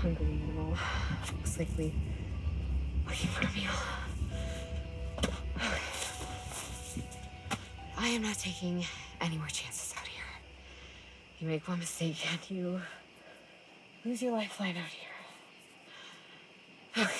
hungry animal. Looks like we looking for a meal. I am not taking any more chances out here. You make one mistake and you lose your lifeline out here. Okay.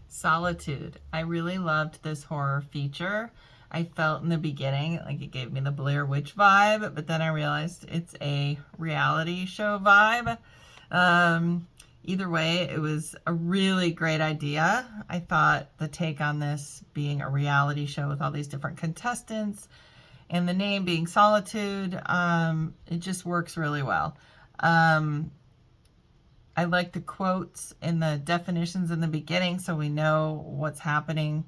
Solitude. I really loved this horror feature. I felt in the beginning like it gave me the Blair Witch vibe, but then I realized it's a reality show vibe. Either way, it was a really great idea. I thought the take on this being a reality show with all these different contestants and the name being Solitude, it just works really well. I like the quotes and the definitions in the beginning so we know what's happening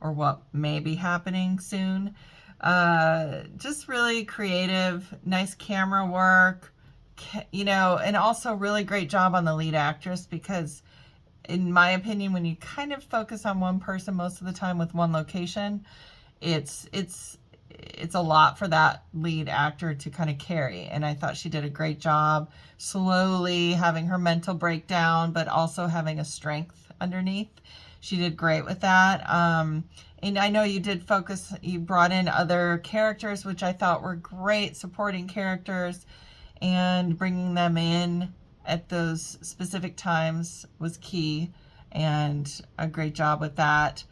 or what may be happening soon. Just really creative, nice camera work, you know, and also really great job on the lead actress, because in my opinion, when you kind of focus on one person most of the time with one location, it's a lot for that lead actor to kind of carry. And I thought she did a great job slowly having her mental breakdown, but also having a strength underneath. She did great with that. And I know you did focus, you brought in other characters, which I thought were great supporting characters, and bringing them in at those specific times was key, and a great job with that.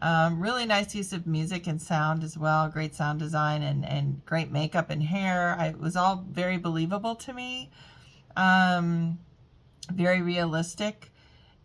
Really nice use of music and sound as well. Great sound design and great makeup and hair. It was all very believable to me. Very realistic.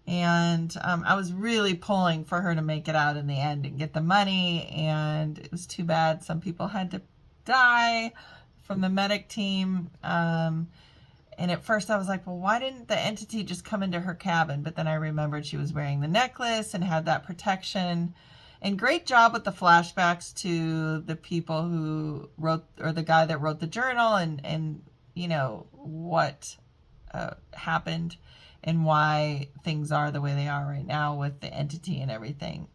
And I was really pulling for her to make it out in the end and get the money. And it was too bad some people had to die from the medic team. And at first I was like, well, why didn't the entity just come into her cabin? But then I remembered she was wearing the necklace and had that protection. And great job with the flashbacks to the people who wrote, or the guy that wrote the journal, and you know, what happened and why things are the way they are right now with the entity and everything.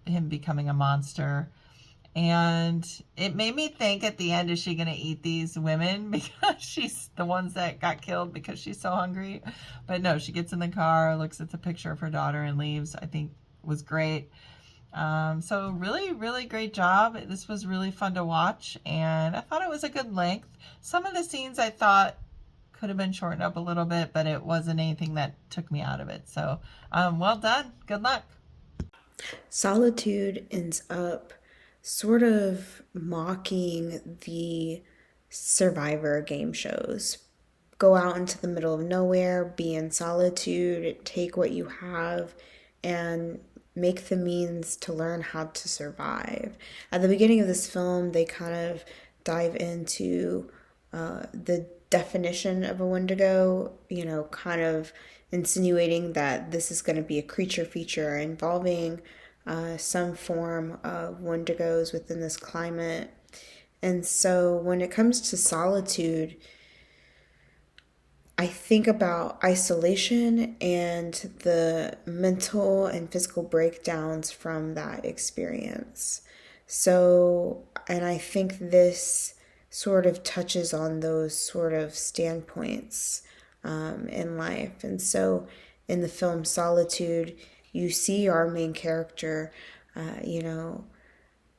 Him becoming a monster. And it made me think at the end, is she going to eat these women because she's the ones that got killed because she's so hungry? But no, she gets in the car, looks at the picture of her daughter and leaves. I think was great. So really, really great job. This was really fun to watch, and I thought it was a good length. Some of the scenes I thought could have been shortened up a little bit, but it wasn't anything that took me out of it. So well done. Good luck. Solitude ends up sort of mocking the Survivor game shows. Go out into the middle of nowhere, be in solitude, take what you have, and make the means to learn how to survive. At the beginning of this film, they kind of dive into the definition of a Wendigo, you know, kind of insinuating that this is going to be a creature feature involving some form of Wendigos within this climate. And so when it comes to solitude, I think about isolation and the mental and physical breakdowns from that experience. So, and I think this sort of touches on those sort of standpoints in life. And so in the film Solitude, you see our main character, you know,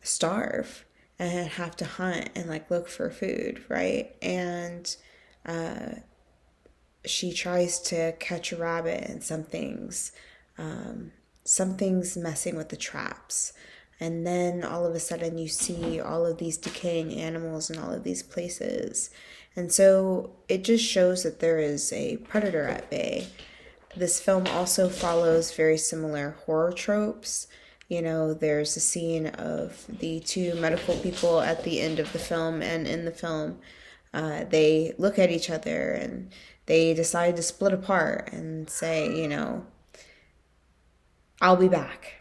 starve and have to hunt and like look for food, right? And she tries to catch a rabbit, and something's messing with the traps. And then all of a sudden you see all of these decaying animals in all of these places. And so it just shows that there is a predator at bay. This film also follows very similar horror tropes. You know, there's a scene of the two medical people at the end of the film, and in the film, they look at each other and they decide to split apart and say, you know, I'll be back.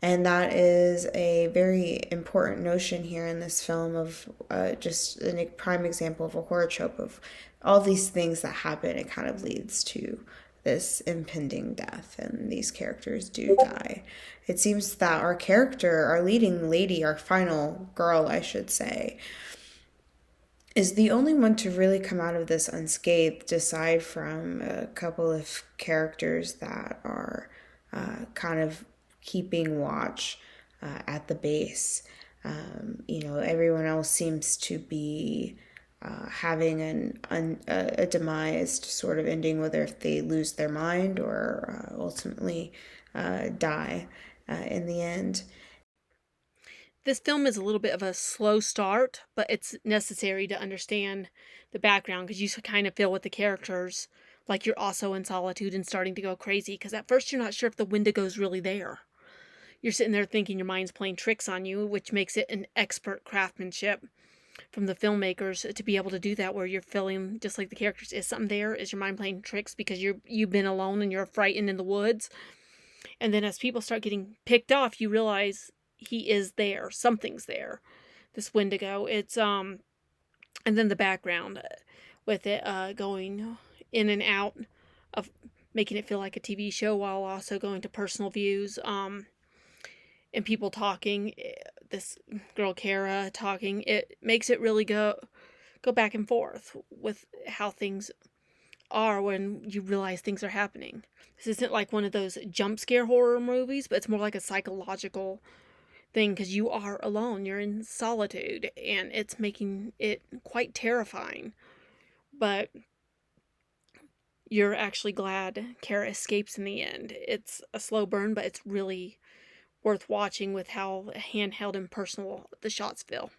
And that is a very important notion here in this film of just a prime example of a horror trope of all these things that happen. It kind of leads to this impending death, and these characters do die. It seems that our character, our leading lady, our final girl, I should say, is the only one to really come out of this unscathed, aside from a couple of characters that are kind of keeping watch at the base. Everyone else seems to be having a demised sort of ending, whether if they lose their mind or ultimately die in the end. This film is a little bit of a slow start, but it's necessary to understand the background, because you kind of feel with the characters like you're also in solitude and starting to go crazy, because at first you're not sure if the Wendigo's really there. You're sitting there thinking your mind's playing tricks on you, which makes it an expert craftsmanship from the filmmakers to be able to do that, where you're feeling just like the characters. Is something there? Is your mind playing tricks because you've been alone and you're frightened in the woods? And then as people start getting picked off, you realize he is there. Something's there. This Wendigo. It's and then the background with it going in and out of making it feel like a TV show, while also going to personal views. And people talking, this girl Kara talking, it makes it really go back and forth with how things are when you realize things are happening. This isn't like one of those jump scare horror movies, but it's more like a psychological thing, because you are alone, you're in solitude, and it's making it quite terrifying. But you're actually glad Kara escapes in the end. It's a slow burn, but it's really worth watching with how handheld and personal the shots feel.